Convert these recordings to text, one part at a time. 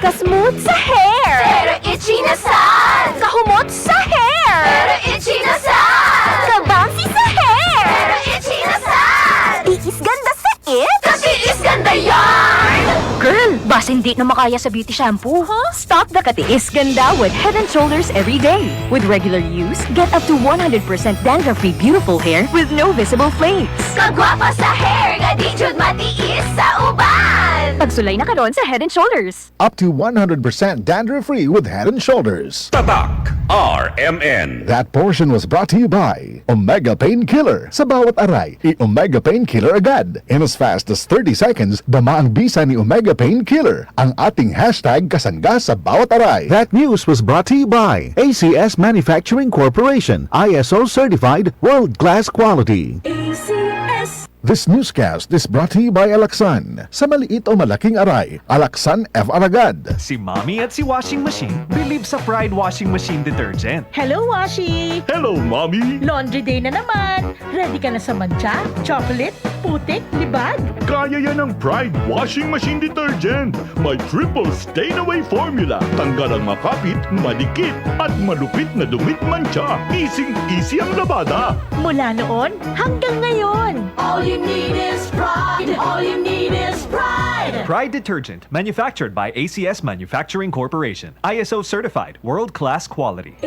Kasmooth sa hair! Pero itchy na saan? Kahumot sa hair! Pero itchy na saan? Kabouncy sa hair! Pero itchy na saan? Tiis ganda sa it! Katiis ganda yarn! Girl, basta hindi na makaya sa beauty shampoo, huh? Stop the katiis ganda with Head & Shoulders every day. With regular use, get up to 100% dandruff-free beautiful hair with no visible flakes. Kagwapa sa hair, nga di jud matiis sa uban! Pagsulay na karon sa Head & Shoulders. Up to 100% dandruff-free with Head & Shoulders. Tatak RMN. That portion was brought to you by Omega Painkiller. Sa bawat aray, i-Omega Painkiller agad. In as fast as 30 seconds, dama ang bisa ni Omega Painkiller. Ang ating hashtag kasangga sa bawat aray. That news was brought to you by ACS Manufacturing Corporation, ISO certified, world-class quality. This newscast is brought to you by Alaxan. Sa maliit o malaking aray, Alaxan F. Aragad. Si Mommy at si Washing Machine believe sa Pride Washing Machine Detergent. Hello, Washi! Hello, Mommy! Laundry day na naman! Ready ka na sa mancha, chocolate, putik, libag? Kaya yan ang Pride Washing Machine Detergent. May triple stain-away formula. Tanggal ang makapit, madikit, at malupit na dumit mancha. Easy ang labada. Mula noon hanggang ngayon! All you need is pride! All you need is pride! Pride Detergent, manufactured by ACS Manufacturing Corporation. ISO certified, world-class quality.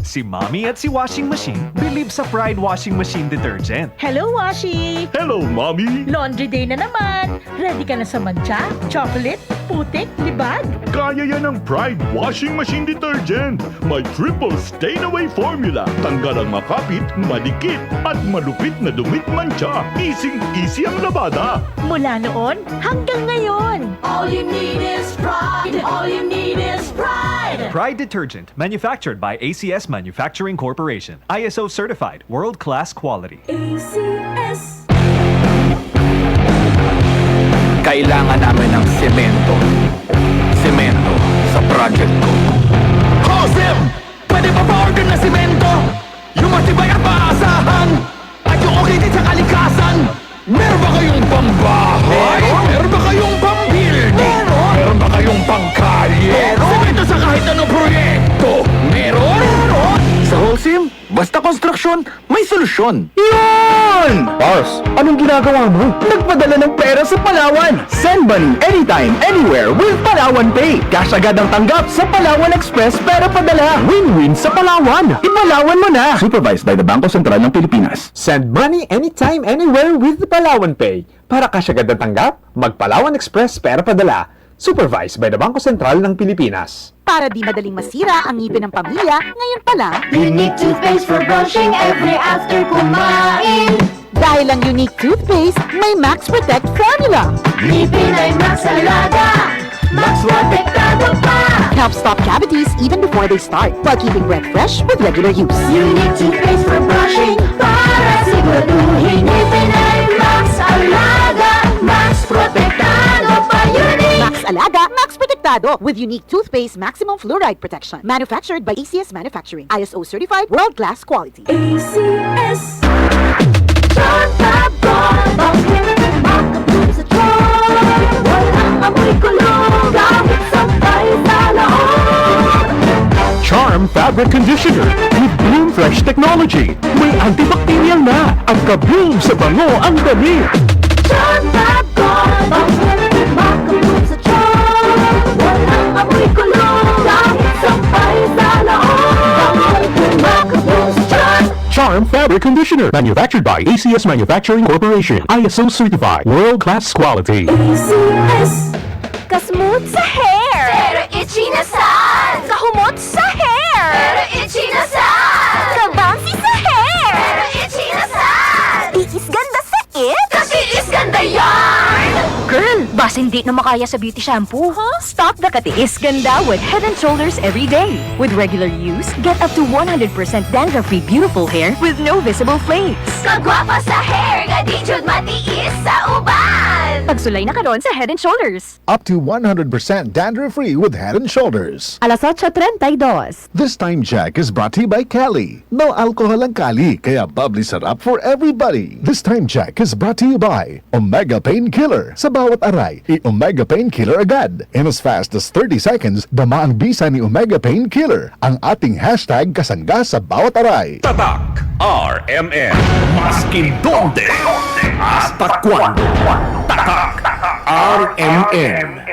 Si Mommy at si Washing Machine believe sa Pride Washing Machine Detergent. Hello, Washi! Hello, Mommy! Laundry day na naman! Ready ka na sa mancha, chocolate, putik, libag? Kaya yan ang Pride Washing Machine Detergent. May triple stain-away formula. Tanggal ang makapit, madikit, at malupit na dumit mancha. Easy ang labada. Mula noon hanggang ngayon! All you need is pride! All you need is pride! Pride Detergent, manufactured by ACS Manufacturing Corporation. ISO certified, world-class quality. Kailangan namin ng semento. Semento sa project ko. Josem! Pwede ba pa-order na semento? Yung matibay at maasahan! At yung okay din sa kalikasan! Meron ba kayong pambahay? Meron ba kayong pambuilding? Meron ba kayong pangkalye? Semento sa kahit anong proyekto! Meron? Sa Holcim, basta construction, may solusyon. Yan! Boss, anong ginagawa mo? Nagpadala ng pera sa Palawan! Send money anytime, anywhere with Palawan Pay! Cash agad ang tanggap sa Palawan Express pera padala! Win-win sa Palawan! Ipalawan mo na! Supervised by the Bangko Sentral ng Pilipinas. Send money anytime, anywhere with Palawan Pay. Para cash agad ang tanggap, mag-Palawan Express pera padala. Supervised by the Bangko Sentral ng Pilipinas. Para di madaling masira ang ngipin ng pamilya, ngayon pa lang, Unique toothpaste for brushing every after kumain. dahil ang unique toothpaste, may Max Protect formula. Ngipin ay Max Alaga, Max Protektado pa. Helps stop cavities even before they start, while keeping breath fresh with regular use. Unique toothpaste for brushing para siguraduhin ngipin ay Max Alaga, Max Protektado pa. Unique! Max Alaga, Max Protectado with unique toothpaste maximum fluoride protection. Manufactured by ACS Manufacturing. ISO certified, world-class quality. ACS Makapun sa Troy Walang amoy kulong Kahit sabay sa laon Charm Fabric Conditioner with Bloom Fresh Technology. May antibacterial na ang ka-bloom sa bango ang dami. John Babcock Makapun sa Troy Walang amoy kulong Kahit sabay sa laon Makapun sa Troy Charm Fabric Conditioner, manufactured by ACS Manufacturing Corporation. ISO certified, world-class quality. ACS Kasmooth sa hair! Pero itchy na saan? Kahumot sa hair! Pero itchy na saan? Kabouncy sa hair! Pero itchy na saan? Tiis ganda sa it! Katiis ganda yarn! Girl, basta hindi na makaya sa beauty shampoo, huh? Stop the katiis ganda with Head & Shoulders every day. With regular use, get up to 100% dandruff-free beautiful hair with no visible flakes. Kagwapa sa hair, nga di jud matiis sa uban! Pagsulay na karon sa Head & Shoulders. Up to 100% dandruff-free with Head & Shoulders. Alas 8:32. This time check is brought to you by Cali. No alcohol ang Cali, kaya bubbly sarap for everybody. This time check is brought to you by Omega Painkiller. Sa bawat aray, aray, i-Omega Painkiller agad. In as fast as 30 seconds, dama ang bisa ni Omega Painkiller, ang ating hashtag kasangga sa bawat aray. Tatak RMN. Maskin donde, hasta cuando. Tatak RMN.